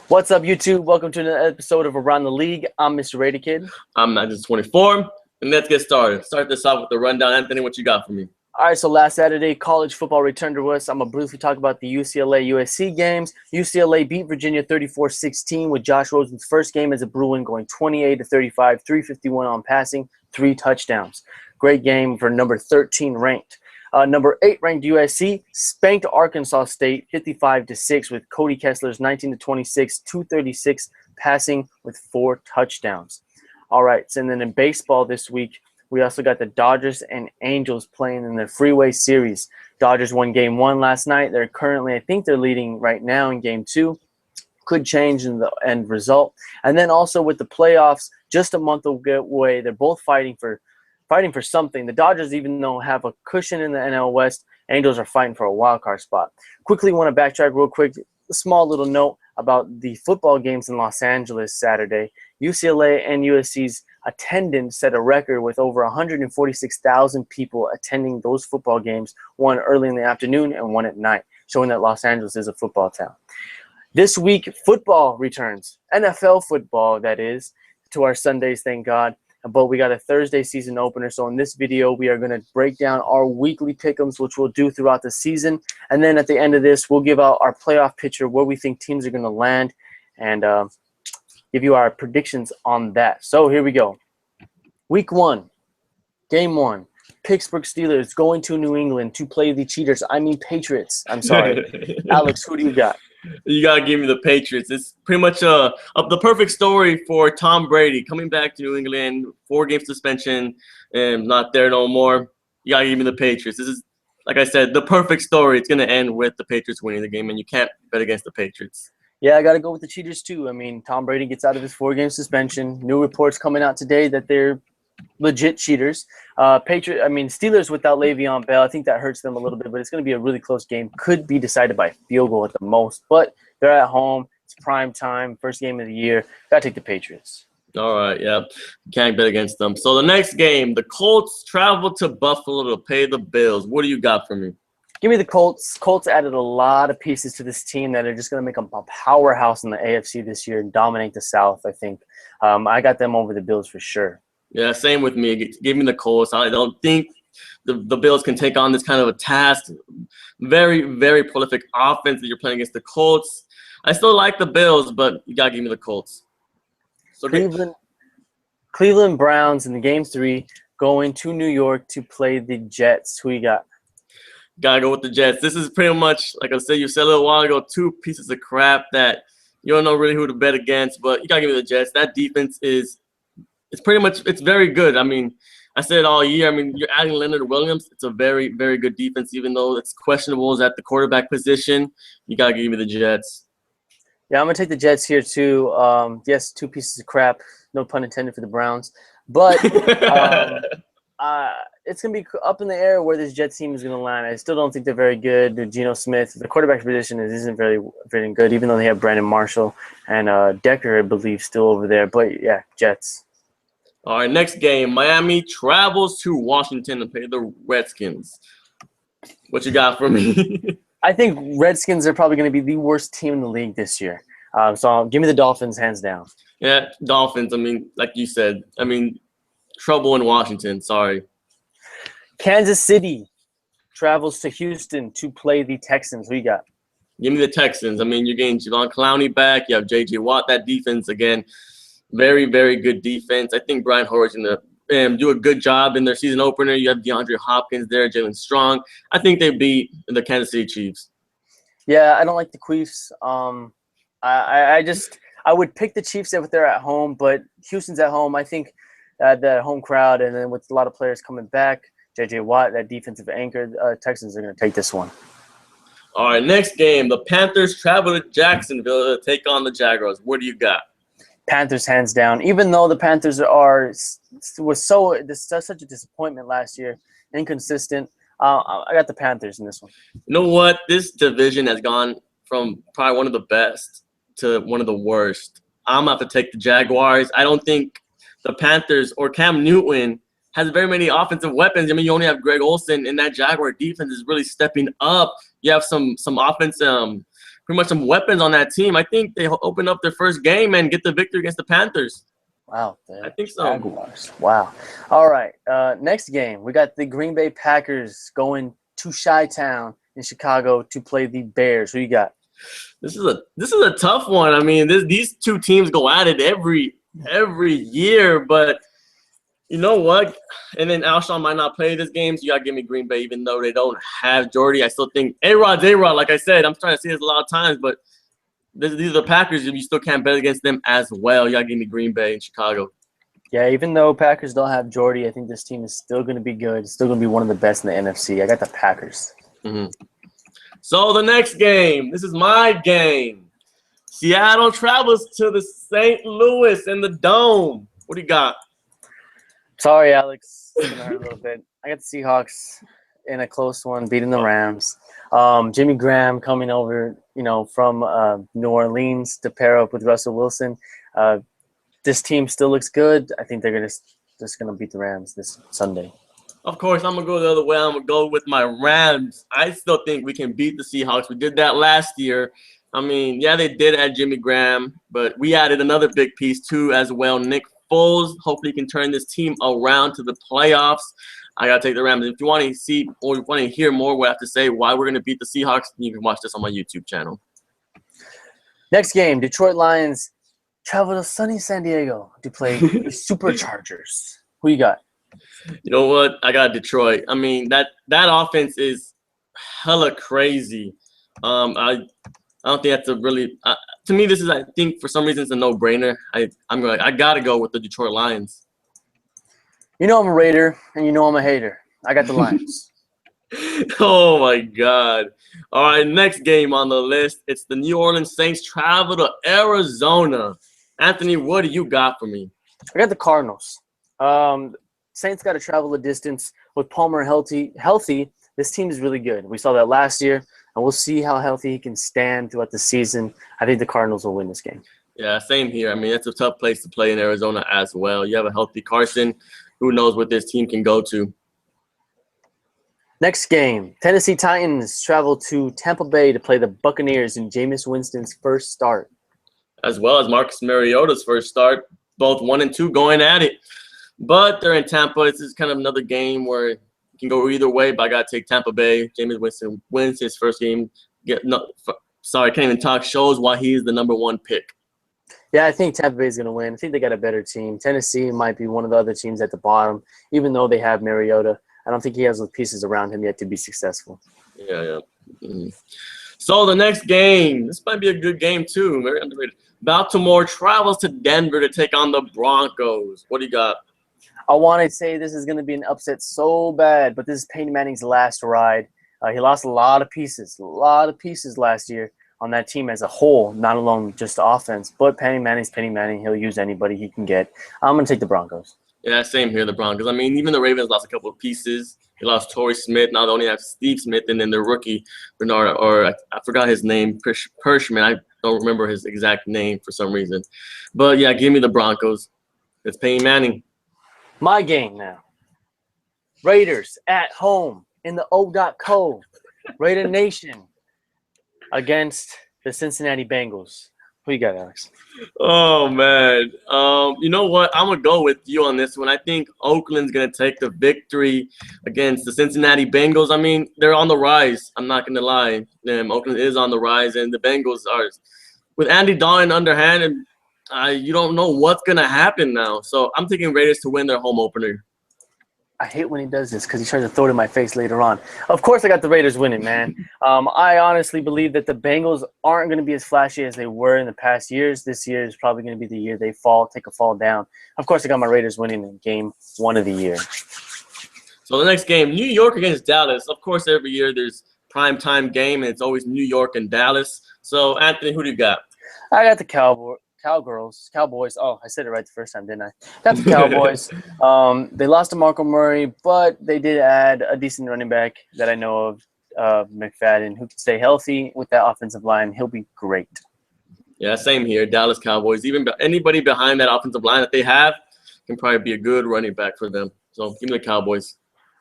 What's up, YouTube? Welcome to another episode of Around the League. I'm Mr. Raider Kid. I'm Magis24, and let's get started. Start this off with the rundown. Anthony, what you got for me? All right, so last Saturday, college football returned to us. I'm going to briefly talk about the UCLA-USC games. UCLA beat Virginia 34-16 with Josh Rosen's first game as a Bruin, going 28-35, 351 on passing, 3 touchdowns. Great game for number 13 ranked. Number 8 ranked USC spanked Arkansas State 55-6 with Cody Kessler's 19-26, 236 passing with 4 touchdowns. All right, so and then in baseball this week, we also got the Dodgers and Angels playing in the Freeway Series. Dodgers won Game 1 last night. They're currently, I think they're leading right now in Game 2. Could change in the end result. And then also with the playoffs, just a month away, they're both fighting for something. The Dodgers, even though have a cushion in the NL West, Angels are fighting for a wild card spot. Quickly want to backtrack real quick. A small little note about the football games in Los Angeles Saturday. UCLA and USC's attendance set a record with over 146,000 people attending those football games, one early in the afternoon and one at night, showing that Los Angeles is a football town. This week, football returns. NFL football, that is, to our Sundays, thank God. But we got a Thursday season opener. So in this video, we are going to break down our weekly pick'ems, which we'll do throughout the season. And then at the end of this, we'll give out our playoff picture, where we think teams are going to land, and give you our predictions on that. So here we go. Week 1, Game 1. Pittsburgh Steelers going to New England to play the cheaters. I mean Patriots. I'm sorry. Alex, who do you got? You got to give me the Patriots. It's pretty much the perfect story for Tom Brady coming back to New England, 4-game suspension, and not there no more. You got to give me the Patriots. This is, like I said, the perfect story. It's going to end with the Patriots winning the game, and you can't bet against the Patriots. Yeah, I got to go with the cheaters too. I mean, Tom Brady gets out of his 4-game suspension. New reports coming out today that they're legit cheaters. Steelers without Le'Veon Bell, I think that hurts them a little bit, but it's going to be a really close game. Could be decided by field goal at the most, but they're at home. It's prime time, first game of the year. Got to take the Patriots. All right, yeah. Can't bet against them. So the next game, the Colts travel to Buffalo to pay the Bills. What do you got for me? Give me the Colts. Colts added a lot of pieces to this team that are just going to make them a powerhouse in the AFC this year and dominate the South, I think. I got them over the Bills for sure. Yeah, same with me. Give me the Colts. I don't think the Bills can take on this kind of a task. Very, very prolific offense that you're playing against the Colts. I still like the Bills, but you got to give me the Colts. So Cleveland Browns in the Game 3 going to New York to play the Jets. Who you got? Got to go with the Jets. This is pretty much, like I said, you said a little while ago, 2 pieces of crap that you don't know really who to bet against, but you got to give me the Jets. That defense is – it's very good. I mean, I said it all year. I mean, you're adding Leonard Williams. It's a very, very good defense, even though it's questionable at the quarterback position. You got to give me the Jets. Yeah, I'm going to take the Jets here too. Yes, 2 pieces of crap. No pun intended for the Browns. But it's going to be up in the air where this Jets team is going to land. I still don't think they're very good. Geno Smith, the quarterback position isn't very good, even though they have Brandon Marshall and Decker, I believe, still over there. But, yeah, Jets. All right, next game, Miami travels to Washington to play the Redskins. What you got for me? I think Redskins are probably going to be the worst team in the league this year. So give me the Dolphins hands down. Yeah, Dolphins. I mean, like you said, trouble in Washington. Sorry. Kansas City travels to Houston to play the Texans. Who you got? Give me the Texans. I mean, you're getting Javon Clowney back. You have J.J. Watt. That defense, again, very, very good defense. I think Brian Hoyer's going to do a good job in their season opener. You have DeAndre Hopkins there, Jalen Strong. I think they beat the Kansas City Chiefs. Yeah, I don't like the Chiefs. I would pick the Chiefs if they're at home, but Houston's at home. I think the home crowd, and then with a lot of players coming back, J.J. Watt, that defensive anchor, Texans are going to take this one. All right, next game, the Panthers travel to Jacksonville to take on the Jaguars. What do you got? Panthers hands down. Even though the Panthers was such a disappointment last year, inconsistent, I got the Panthers in this one. You know what? This division has gone from probably one of the best to one of the worst. I'm going to have to take the Jaguars. I don't think the Panthers or Cam Newton has very many offensive weapons. I mean, you only have Greg Olsen, and that Jaguar defense is really stepping up. You have some offense pretty much some weapons on that team. I think they open up their first game and get the victory against the Panthers. Wow. I think so. Jaguars. Wow. All right. Next game, we got the Green Bay Packers going to Chi-Town in Chicago to play the Bears. Who you got? This is a tough one. I mean, these two teams go at it every year, but you know what? And then Alshon might not play this game, so you gotta give me Green Bay, even though they don't have Jordy. I still think A-Rod's A-Rod. Like I said, I'm trying to say this a lot of times, but these are the Packers. You still can't bet against them as well. You gotta give me Green Bay in Chicago. Yeah, even though Packers don't have Jordy, I think this team is still going to be good. It's still going to be one of the best in the NFC. I got the Packers. Mm-hmm. So the next game, this is my game. Seattle travels to the St. Louis in the Dome. What do you got? Sorry, Alex. It's going to hurt a little bit. I got the Seahawks in a close one, beating the Rams. Jimmy Graham coming over, from New Orleans to pair up with Russell Wilson. This team still looks good. I think they're just gonna beat the Rams this Sunday. Of course, I'm gonna go the other way. I'm gonna go with my Rams. I still think we can beat the Seahawks. We did that last year. I mean, yeah, they did add Jimmy Graham, but we added another big piece too as well. Nick Foles. Hopefully, he can turn this team around to the playoffs. I gotta take the Rams. If you want to see or you want to hear more what I have to say why we're gonna beat the Seahawks, you can watch this on my YouTube channel. Next game, Detroit Lions travel to sunny San Diego to play the Superchargers. Who you got? You know what? I got Detroit. I mean, that offense is hella crazy. I don't think that's a really to me, this is, I think, for some reason, it's a no-brainer. I got to go with the Detroit Lions. You know I'm a Raider, and you know I'm a hater. I got the Lions. Oh, my God. All right, next game on the list. It's the New Orleans Saints travel to Arizona. Anthony, what do you got for me? I got the Cardinals. Saints got to travel a distance. With Palmer healthy, this team is really good. We saw that last year, and we'll see how healthy he can stand throughout the season. I think the Cardinals will win this game. Yeah, same here. I mean, it's a tough place to play in Arizona as well. You have a healthy Carson. Who knows what this team can go to? Next game, Tennessee Titans travel to Tampa Bay to play the Buccaneers in Jameis Winston's first start. As well as Marcus Mariota's first start, both 1 and 2 going at it. But they're in Tampa. This is kind of another game where it can go either way, but I got to take Tampa Bay. Jameis Winston wins his first game. Sorry, I can't even talk. Shows why he's the #1 pick. Yeah, I think Tampa Bay is going to win. I think they got a better team. Tennessee might be one of the other teams at the bottom, even though they have Mariota. I don't think he has the pieces around him yet to be successful. Yeah. Mm-hmm. So the next game, this might be a good game too. Very underrated. Baltimore travels to Denver to take on the Broncos. What do you got? I want to say this is going to be an upset so bad, but this is Peyton Manning's last ride. He lost a lot of pieces last year on that team as a whole, not alone just the offense. But Peyton Manning's Peyton Manning. He'll use anybody he can get. I'm going to take the Broncos. Yeah, same here, the Broncos. I mean, even the Ravens lost a couple of pieces. They lost Torrey Smith. Now they only have Steve Smith and then the rookie, Bernard, or I forgot his name, Pershman. I don't remember his exact name for some reason. But, yeah, give me the Broncos. It's Peyton Manning. My game now. Raiders at home in the O.co. Raider Nation against the Cincinnati Bengals. Who you got, Alex? Oh, man. You know what? I'm going to go with you on this one. I think Oakland's going to take the victory against the Cincinnati Bengals. I mean, they're on the rise. I'm not going to lie. Oakland is on the rise, and the Bengals are – with Andy Dalton underhand, and you don't know what's going to happen now. So I'm taking Raiders to win their home opener. I hate when he does this because he tries to throw it in my face later on. Of course, I got the Raiders winning, man. I honestly believe that the Bengals aren't going to be as flashy as they were in the past years. This year is probably going to be the year they take a fall down. Of course, I got my Raiders winning in game 1 of the year. So the next game, New York against Dallas. Of course, every year there's primetime game, and it's always New York and Dallas. So, Anthony, who do you got? I got the Cowboys. Oh, I said it right the first time, didn't I? Got the Cowboys. They lost to Marco Murray, but they did add a decent running back that I know of, McFadden, who can stay healthy with that offensive line. He'll be great. Yeah, same here. Dallas Cowboys. Even anybody behind that offensive line that they have can probably be a good running back for them. So give me the Cowboys.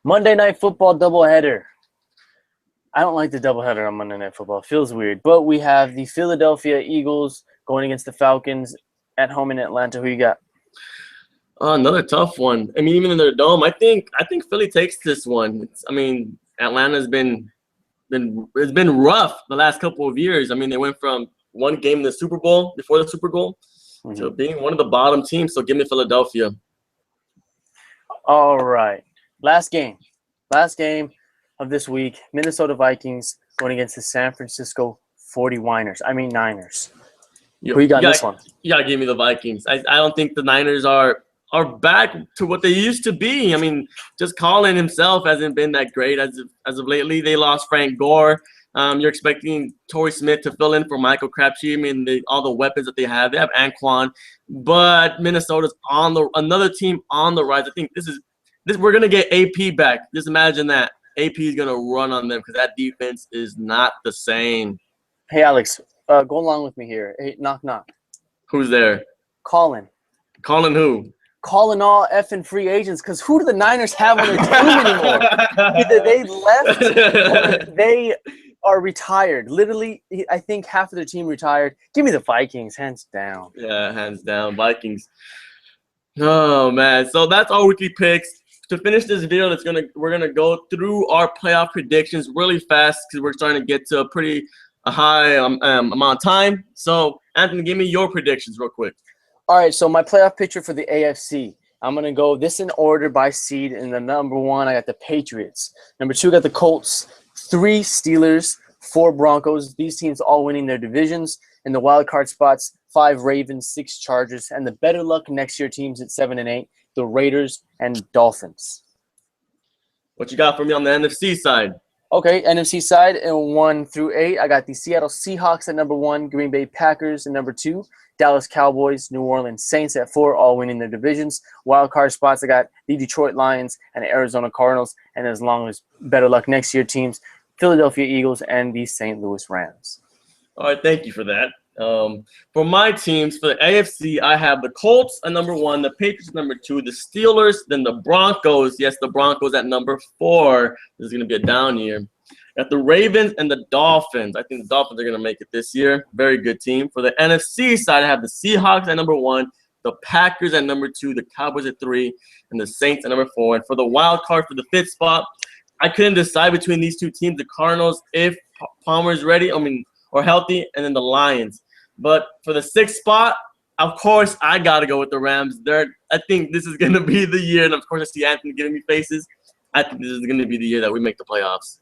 Monday Night Football doubleheader. I don't like the doubleheader on Monday Night Football. It feels weird. But we have the Philadelphia Eagles going against the Falcons at home in Atlanta. Who you got? Another tough one. I mean, even in their dome, I think Philly takes this one. Atlanta's been it's been rough the last couple of years. I mean, they went from one game in the Super Bowl before the Super Bowl to being one of the bottom teams. So give me Philadelphia. All right. Last game of this week. Minnesota Vikings going against the San Francisco 49ers. Who you got in this one? You gotta give me the Vikings. I don't think the Niners are back to what they used to be. I mean, just Colin himself hasn't been that great as of lately. They lost Frank Gore. You're expecting Torrey Smith to fill in for Michael Crabtree. I mean, all the weapons that they have Anquan, but Minnesota's another team on the rise. I think this we're gonna get AP back. Just imagine that AP is gonna run on them because that defense is not the same. Hey, Alex, go along with me here. Hey, knock knock. Who's there? Colin. Calling who? Calling all effing free agents, because who do the Niners have on their team anymore? Either they left or they are retired. Literally, I think half of their team retired. Give me the Vikings, hands down. Yeah, hands down, Vikings. Oh man, so that's our weekly picks. To finish this video, we're gonna go through our playoff predictions really fast because we're starting to get to a high amount of time. So Anthony, give me your predictions real quick. All right, so my playoff picture for the AFC, I'm going to go this in order by seed. In the number 1, I got the Patriots. Number 2, I got the Colts. 3, Steelers. 4, Broncos. These teams all winning their divisions. In the wild card spots, 5, Ravens. 6, Chargers. And the better luck next year teams at 7 and 8, the Raiders and Dolphins. What you got for me on the NFC side? Okay, NFC side, in 1 through 8, I got the Seattle Seahawks at number 1, Green Bay Packers at number 2, Dallas Cowboys, New Orleans Saints at 4, all winning their divisions. Wild card spots, I got the Detroit Lions and Arizona Cardinals, and as long as better luck next year teams, Philadelphia Eagles and the St. Louis Rams. All right, thank you for that. For my teams, for the AFC, I have the Colts at number 1, the Patriots at number 2, the Steelers, then the Broncos. Yes, the Broncos at number 4. This is going to be a down year. Got the Ravens and the Dolphins. I think the Dolphins are going to make it this year. Very good team. For the NFC side, I have the Seahawks at number 1, the Packers at number 2, the Cowboys at 3, and the Saints at number 4. And for the wild card for the 5th spot, I couldn't decide between these two teams, the Cardinals, if Palmer is ready, or healthy, and then the Lions. But for the 6th spot, of course, I got to go with the Rams. I think this is going to be the year, and of course, I see Anthony giving me faces. I think this is going to be the year that we make the playoffs.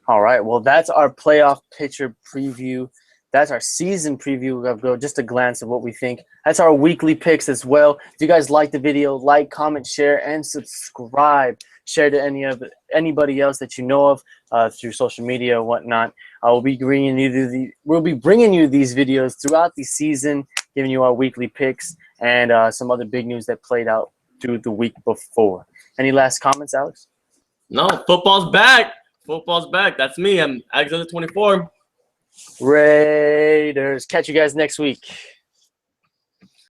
All right, well, that's our playoff picture preview. That's our season preview. We'll go just a glance of what we think. That's our weekly picks as well. If you guys like the video, like, comment, share, and subscribe. Share to anybody else that you know of through social media or whatnot. We'll be bringing you these videos throughout the season, giving you our weekly picks and some other big news that played out through the week before. Any last comments, Alex? No, football's back. Football's back. That's me. I'm Alexander 24. Raiders. Catch you guys next week.